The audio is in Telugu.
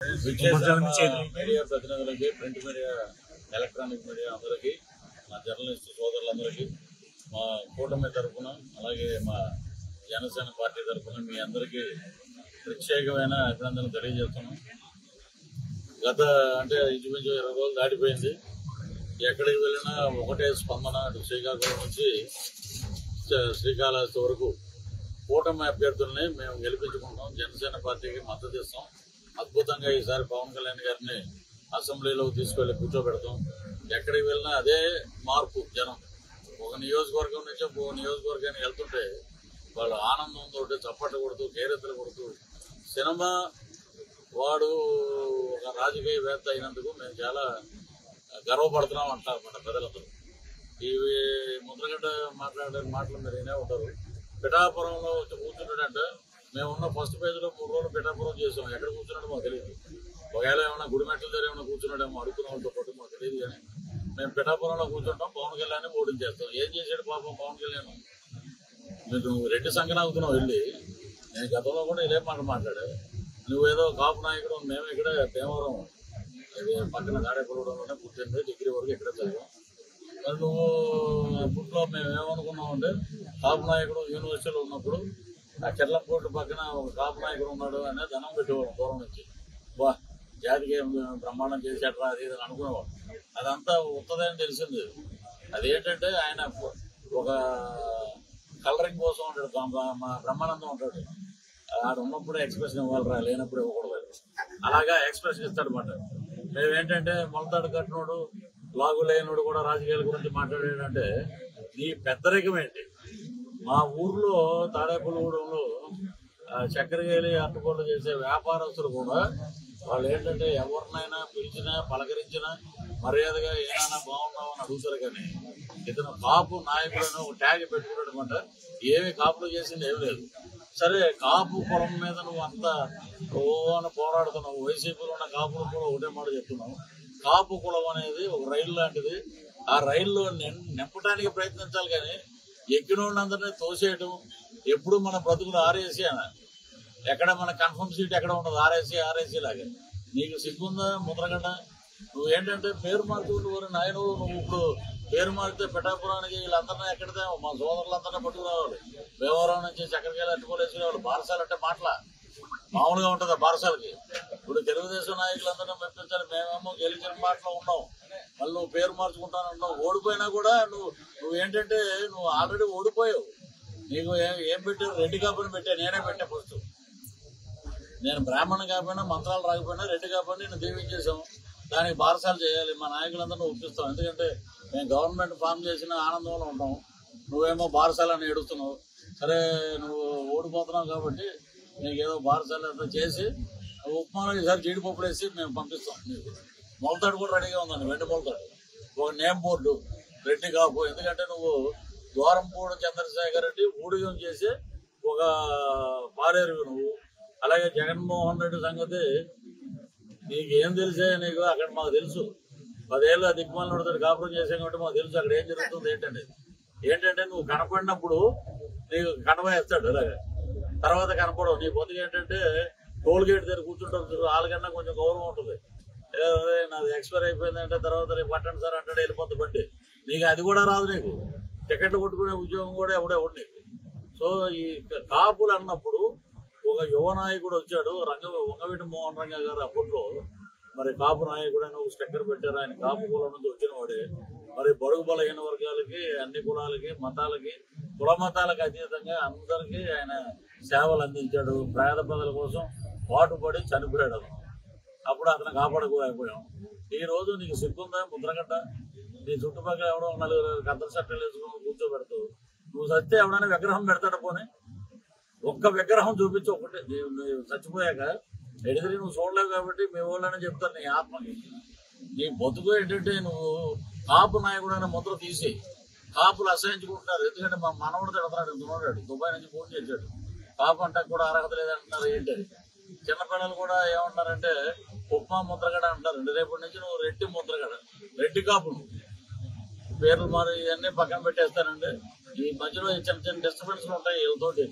మీడియా ప్రతినిధులకి, ప్రింట్ మీడియా, ఎలక్ట్రానిక్ మీడియా అందరికీ, మా జర్నలిస్టు సోదరులందరికీ, మా కూటమి తరఫున అలాగే మా జనసేన పార్టీ తరఫున మీ అందరికీ ప్రత్యేకమైన అభినందనలు తెలియజేస్తున్నాం. గత ఇంచుమించు 20 రోజులు దాటిపోయింది. ఎక్కడికి వెళ్ళినా ఒకటే స్పందన. శ్రీకాకుళం నుంచి శ్రీకాళహస్తి వరకు కూటమి అభ్యర్థుల్ని మేము గెలిపించుకుంటాం. జనసేన పార్టీకి మద్దతు ఇస్తాం. అద్భుతంగా ఈసారి పవన్ కళ్యాణ్ గారిని అసెంబ్లీలోకి తీసుకెళ్లి కూర్చోబెడతాం. ఎక్కడికి వెళ్ళినా అదే మార్పు. జనం ఒక నియోజకవర్గం నుంచి ఒక నియోజకవర్గానికి వెళ్తుంటే వాళ్ళు ఆనందంతో చప్పట్లు కొడుతూ, కేరెత్తలు కొడుతూ, సినిమా వాడు ఒక రాజకీయవేత్త అయినందుకు మేము చాలా గర్వపడుతున్నాం అంటారు మన ప్రజలందరూ. ఇవి ముద్రగడ్డ మాట్లాడే మాటలు మీరు వినే ఉంటారు. పిఠాపురంలో వచ్చి కూర్చున్నాడంటే మేము ఉన్న ఫస్ట్ పేజీలో 3 రోజులు పిఠాపురం చేసాం. ఎక్కడ కూర్చున్నాడో మాకు తెలియదు. ఒకవేళ ఏమైనా గుడి మెట్ల దగ్గర ఏమైనా కూర్చున్నాడేమో అడుగుతున్న వాళ్ళతో పాటు మాకు తెలియదు. కానీ మేము పిఠాపురంలో కూర్చుంటాం. పవన్ కళ్యాణ్ ఓడించేస్తాం. ఏం చేశాడు పాపం పవన్ కళ్యాణ్? మీరు రెడ్డి సంఘం అవుతున్నావు వెళ్ళి. నేను గతంలో కూడా ఇదే మాట మాట్లాడా. నువ్వేదో కాపు నాయకుడు, మేము ఇక్కడ భీమవరం పక్కన తాడేపల్లిలోనే పుట్టింది, డిగ్రీ వరకు ఇక్కడ చదివాం. మరి నువ్వు అప్పట్లో మేము ఏమనుకున్నామంటే కాపు నాయకుడు యూనివర్సిటీలో ఉన్నప్పుడు ఆ చెర్లంపూడి పక్కన ఒక కాపు నాయకుడు ఉన్నాడు అనే ధనం పెట్టేవాడు దూరం నుంచి. బా జాతికి ఏం బ్రహ్మాండం చేసేట్రా అది ఇది అనుకునేవాడు. అదంతా ఉత్తదని తెలిసింది. అదేంటంటే ఆయన ఒక కలరింగ్ కోసం ఉంటాడు. మా బ్రహ్మానందం ఉంటాడు. ఆడు ఉన్నప్పుడే ఎక్స్ప్రెషన్ ఇవ్వాలరా, లేనప్పుడు ఇవ్వకూడదు. అలాగా ఎక్స్ప్రెషన్ ఇస్తాడనమాట. మేమేంటంటే మొలతాడు కట్టినోడు, లాగు లేనుడు కూడా రాజకీయాల గురించి మాట్లాడాడంటే నీ పెద్దరికం ఏంటి? మా ఊర్లో తాడేపల్లిగూడెంలో చక్కెరకేలి అట్టుకోళ్ళు చేసే వ్యాపారస్తులు కూడా వాళ్ళు ఏంటంటే ఎవరినైనా పిలిచినా పలకరించినా మర్యాదగా ఏమైనా బాగున్నావు అని అడుగుతారు. కానీ ఇతను కాపు నాయకులను ఒక ట్యాగ్ పెట్టుకున్నాడు అనమాట. ఏమి కాపులు చేసింది ఏమి లేదు. సరే, కాపు కులం మీద నువ్వు అంతా అని పోరాడుతున్నావు. వైసీపీలో ఉన్న కాపులు కూడా ఒకటే మాట చెప్తున్నావు. కాపు కులం అనేది ఒక రైలు లాంటిది. ఆ రైల్లో నింపడానికి ప్రయత్నించాలి. కానీ ఎక్కినోళ్ళందరినీ తోసేయటం ఎప్పుడు మన బ్రతుకులు ఆర్ఏసీ అని. ఎక్కడ మన కన్ఫర్మ్ సీట్ ఎక్కడ ఉండదు. ఆర్ఏసీ లాగా. నీకు సిగ్గుందా ముద్రగడ్డ? నువ్వేంటంటే పేరు మార్చుకుంటూ నాయన నువ్వు ఇప్పుడు పేరు మారితే పిఠాపురానికి వీళ్ళందరినీ ఎక్కడితే మా సోదరులందరినీ పట్టుకురావాలి. భీమవరం నుంచి చక్కెరకేళి అట్టుకోలేసుకునేవాళ్ళు. బారసాలు అంటే మాటల మామూలుగా ఉంటుంది బారసాలకి. ఇప్పుడు తెలుగుదేశం నాయకులందరినీ మెప్పించాలి. మేమేమో గెలిచిన మాటలో ఉన్నాం. మళ్ళీ నువ్వు పేరు మార్చుకుంటానంటున్నావు. ఓడిపోయినా కూడా నువ్వేంటంటే నువ్వు ఆల్రెడీ ఓడిపోయావు. నీకు ఏం పెట్టారు? రెడ్డి కాపని పెట్టా. నేనే పెట్టా ఫస్ట్. నేను బ్రాహ్మణ కాకపోయినా, మంత్రాలు రాకపోయినా రెడ్డి కాపని నేను దీవించేసాం. దానికి బారసాలు చేయాలి. మా నాయకులందరినీ ఒప్పిస్తాం. ఎందుకంటే మేము గవర్నమెంట్ ఫామ్ చేసిన ఆనందంలో ఉంటాం. నువ్వేమో బారసాలని ఏడుస్తున్నావు. సరే, నువ్వు ఓడిపోతున్నావు కాబట్టి నీకు ఏదో బారసాలు అంతా చేసి ఉప్మాలో ఈసారి జీడిపప్పులు వేసి మేము పంపిస్తాం. నీకు మొలతాడు కూడా రెడీగా ఉందండి. వెండి మొలతాడు, ఒక నేమ్ బోర్డు, రెడ్డి కాపు. ఎందుకంటే నువ్వు ద్వారంపూడి చంద్రశేఖర్ రెడ్డి ఊడిగం చేసి ఒక పాలేరు నువ్వు. అలాగే జగన్మోహన్ రెడ్డి సంగతి నీకేం తెలిసే? నీకు అక్కడ మాకు తెలుసు. 10 ఏళ్ళు దిక్కుమాలతో కాపురం చేసే కాబట్టి మాకు తెలుసు అక్కడ ఏం జరుగుతుంది ఏంటంటే నువ్వు కనపడినప్పుడు నీకు కనబేస్తాడు. అలాగే తర్వాత కనపడవు. నీ బతుకు ఏంటంటే టోల్ గేట్ దగ్గర కూర్చుంటారు. వాళ్ళకన్నా కొంచెం గౌరవం ఉంటుంది. నాది ఎక్స్పైర్ అయిపోయిందంటే తర్వాత రేపు పట్టండి సార్ అంటే వెళ్ళిపోతుంది బండి. నీకు అది కూడా రాదు. నీకు టికెట్లు కొట్టుకునే ఉద్యోగం కూడా ఎవడే ఉండి. సో ఈ కాపులు అన్నప్పుడు ఒక యువ నాయకుడు వచ్చాడు, వంగవీటి మోహన్ రంగ గారు. అప్పట్లో మరి కాపు నాయకుడు అని ఒక స్టిక్కర్ పెట్టారు. ఆయన కాపు కులం నుంచి వచ్చిన వాడే. మరి బడుగు బలహీన వర్గాలకి, అన్ని కులాలకి, మతాలకి, కుల మతాలకు అతీతంగా అందరికీ ఆయన సేవలు అందించాడు. పేద ప్రజల కోసం పాటుపడి చనిపోయాడు. అప్పుడు అతను కాపాడుకోలేకపోయాం. ఈ రోజు నీకు సిగ్గుందా ముద్రగడ్డ? నీ చుట్టుపక్కల ఎవడో 4 కద్దరు చట్టలు వేసుకుని కూర్చోబెడతావు. నువ్వు చస్తే ఎవడైనా విగ్రహం పెడతాడు. పోనీ ఒక్క విగ్రహం చూపించి ఒకటి చచ్చిపోయాక ఎడిదిరి నువ్వు చూడలేవు కాబట్టి మీ వాళ్ళని చెప్తారు. నీ ఆత్మకి నీ బతుకు ఏంటంటే నువ్వు కాపు నాయకుడు అనే ముద్ర తీసి కాపులు అసహించుకుంటున్నారు. ఎందుకంటే మా మనవడు తిడతాడు. ఇంతున్నాడు, దుబాయ్ నుంచి ఫోన్ చేశాడు. కాపు అంటే కూడా అర్హత లేదంటున్నారు. ఏంటది? చిన్నపిల్లలు కూడా ఏమంటారంటే ఉప్మా ముద్రగడ అంటారు. రేపటి నుంచి నువ్వు రెడ్డి ముద్రగడ, రెడ్డి కాపు పేర్లు మరి ఇవన్నీ పక్కన పెట్టేస్తానంటే ఈ మధ్యలో చిన్న చిన్న డిస్టర్బెన్స్లు ఉంటాయి వీళ్ళతోటి.